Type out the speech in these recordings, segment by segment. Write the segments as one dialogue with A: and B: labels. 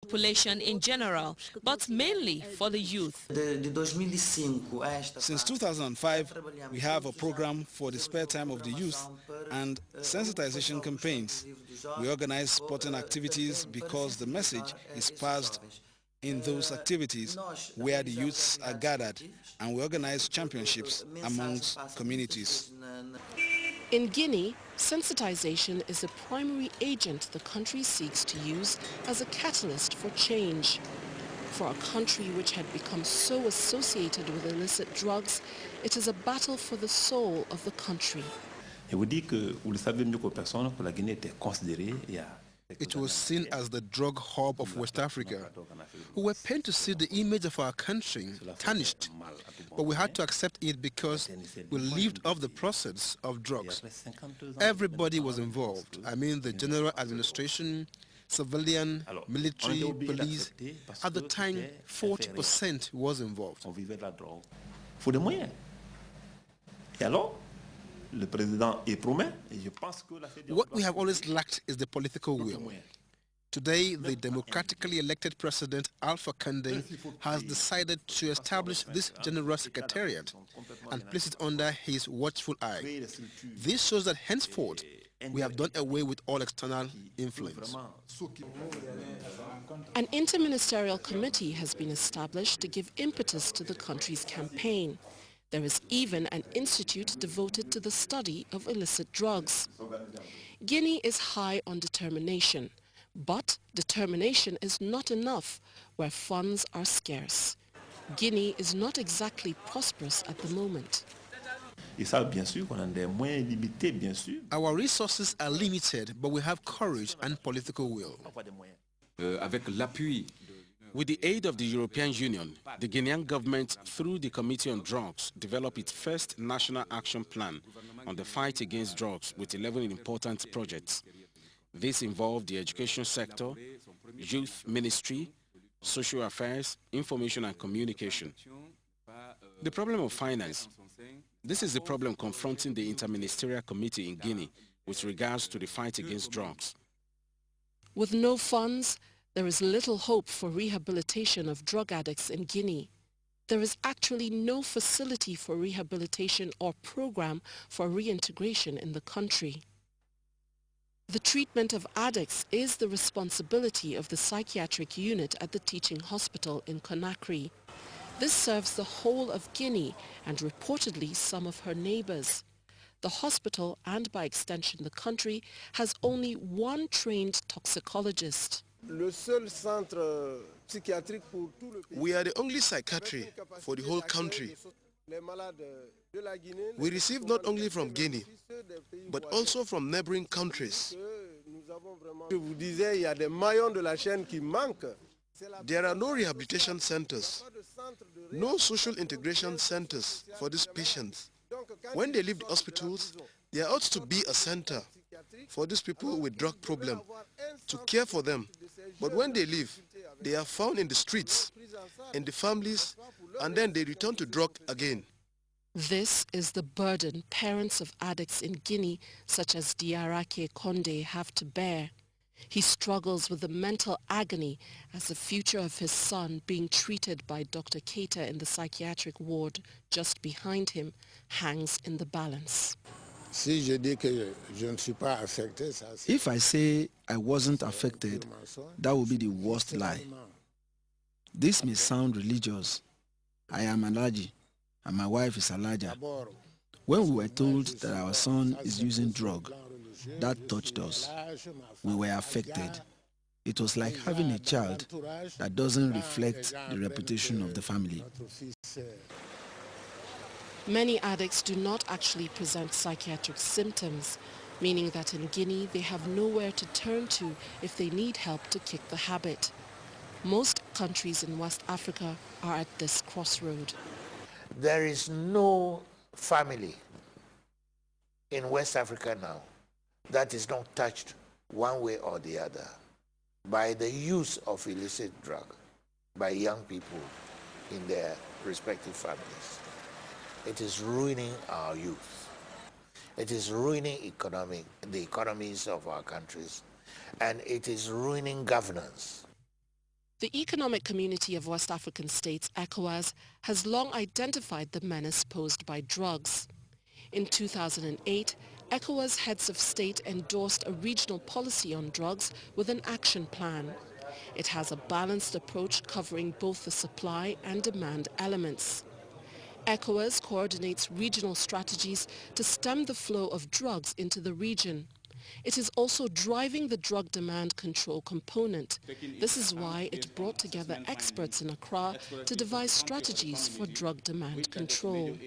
A: population in general, but mainly for the youth.
B: Since 2005, we have a program for the spare time of the youth and sensitization campaigns. We organize sporting activities because the message is passed in those activities where the youths are gathered, and we organize championships amongst communities.
C: In Guinea, sensitization is a primary agent the country seeks to use as a catalyst for change. For a country which had become so associated with illicit drugs, it is a battle for the soul of the country.
D: It was seen as the drug hub of West Africa. We were pained to see the image of our country tarnished, but we had to accept it because we lived off the process of drugs. Everybody was involved. I mean the general administration, civilian, military, police. At the time, 40% was involved. What we have always lacked is the political will. Today, the democratically elected president, Alpha Condé, has decided to establish this general secretariat and place it under his watchful eye. This shows that henceforth, we have done away with all external influence.
C: An interministerial committee has been established to give impetus to the country's campaign. There is even an institute devoted to the study of illicit drugs. Guinea is high on determination, but determination is not enough where funds are scarce. Guinea is not exactly prosperous at the moment.
D: Our resources are limited, but we have courage and political will.
E: With the aid of the European Union, the Guinean government, through the Committee on Drugs, developed its first national action plan on the fight against drugs with 11 important projects. This involved the education sector, youth ministry, social affairs, information and communication. The problem of finance. This is the problem confronting the Interministerial Committee in Guinea with regards to the fight against drugs.
C: With no funds, there is little hope for rehabilitation of drug addicts in Guinea. There is actually no facility for rehabilitation or program for reintegration in the country. The treatment of addicts is the responsibility of the psychiatric unit at the teaching hospital in Conakry. This serves the whole of Guinea and reportedly some of her neighbors. The hospital, and by extension the country, has only one trained toxicologist.
F: We are the only psychiatry for the whole country. We receive not only from Guinea, but also from neighboring countries. There are no rehabilitation centers, no social integration centers for these patients. When they leave the hospitals, there ought to be a center for these people with drug problem to care for them. But when they leave, they are found in the streets, in the families, and then they return to drug again.
C: This is the burden parents of addicts in Guinea, such as Diarake Condé, have to bear. He struggles with the mental agony as the future of his son, being treated by Dr. Keita in the psychiatric ward just behind him, hangs in the balance.
G: If I say I wasn't affected, that would be the worst lie. This may sound religious. I am Alaji, and my wife is Alaja. When we were told that our son is using drug, that touched us. We were affected. It was like having a child that doesn't reflect the reputation of the family.
C: Many addicts do not actually present psychiatric symptoms, meaning that in Guinea they have nowhere to turn to if they need help to kick the habit. Most countries in West Africa are at this crossroad.
H: There is no family in West Africa now that is not touched one way or the other by the use of illicit drug by young people in their respective families. It is ruining our youth. It is ruining the economies of our countries, and it is ruining governance.
C: The Economic Community of West African States, ECOWAS, has long identified the menace posed by drugs. In 2008, ECOWAS heads of state endorsed a regional policy on drugs with an action plan. It has a balanced approach covering both the supply and demand elements. ECOWAS coordinates regional strategies to stem the flow of drugs into the region. It is also driving the drug demand control component. This is why it brought together experts in Accra to devise strategies for drug demand control.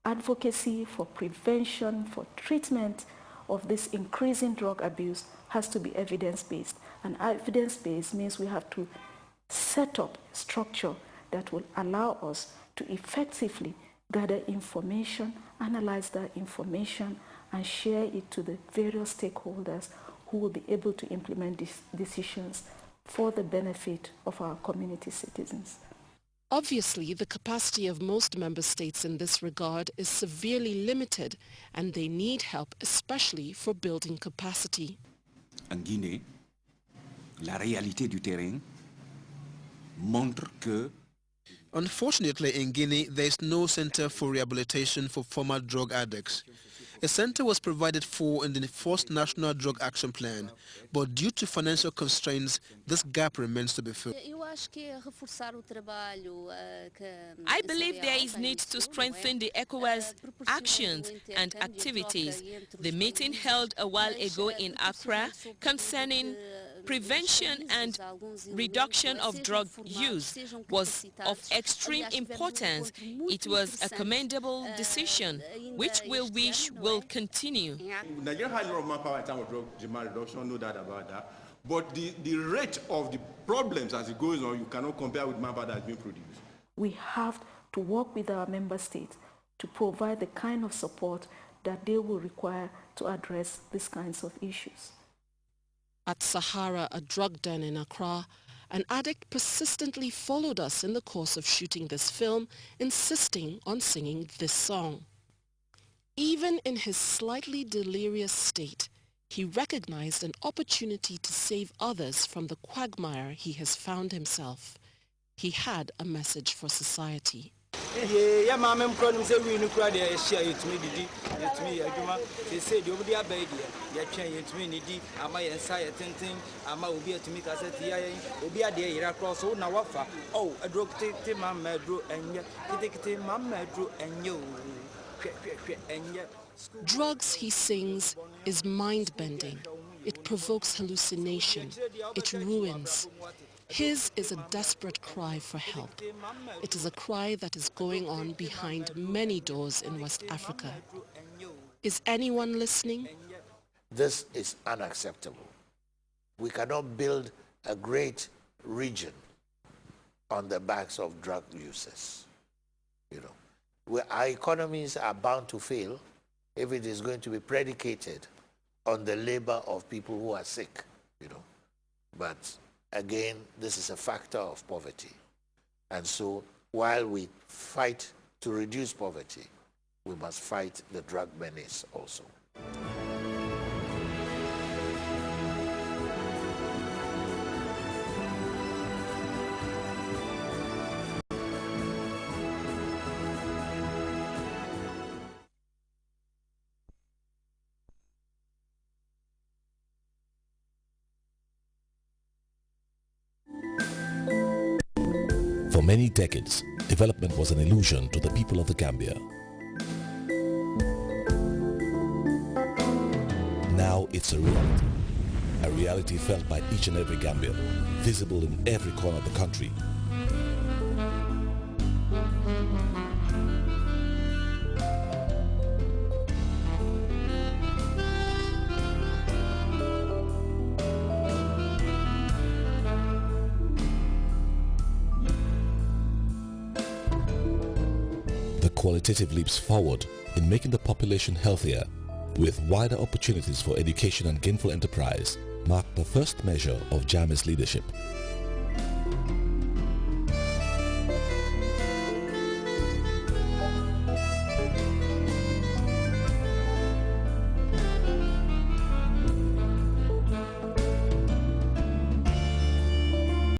I: Advocacy for prevention, for treatment of this increasing drug abuse has to be evidence-based. And evidence-based means we have to set up a structure that will allow us to effectively gather information, analyze that information, and share it to the various stakeholders who will be able to implement these decisions for the benefit of our community citizens.
C: Obviously, the capacity of most member states in this regard is severely limited, and they need help, especially for building capacity.
J: En Guinée, la réalité du terrain montre que
D: Unfortunately, in Guinea, there is no center for rehabilitation for former drug addicts. A center was provided for in the first National Drug Action Plan, but due to financial constraints, this gap remains to be filled.
A: I believe there is need to strengthen the ECOWAS actions and activities. The meeting held a while ago in Accra concerning prevention and reduction of drug use was of extreme importance. It was a commendable decision, which we wish will continue.
K: Nigeria has a lot of manpower in terms of drug demand reduction, no doubt about that. But the rate of the problems as it goes on, you cannot compare with manpower that has been produced.
I: We have to work with our member states to provide the kind of support that they will require to address these kinds of issues.
C: At Sahara, a drug den in Accra, an addict persistently followed us in the course of shooting this film, insisting on singing this song. Even in his slightly delirious state, he recognized an opportunity to save others from the quagmire he has found himself. He had a message for society. Drugs, he sings, is mind-bending. It provokes hallucination. It ruins. His is a desperate cry for help. It is a cry that is going on behind many doors in West Africa. Is anyone listening?
H: This is unacceptable. We cannot build a great region on the backs of drug users. Our economies are bound to fail if it is going to be predicated on the labor of people who are sick, But again, this is a factor of poverty. And so while we fight to reduce poverty, we must fight the drug menace also.
L: For many decades, development was an illusion to the people of the Gambia. Now it's a reality felt by each and every Gambian, visible in every corner of the country. Qualitative leaps forward in making the population healthier, with wider opportunities for education and gainful enterprise, marked the first measure of Jammeh's leadership.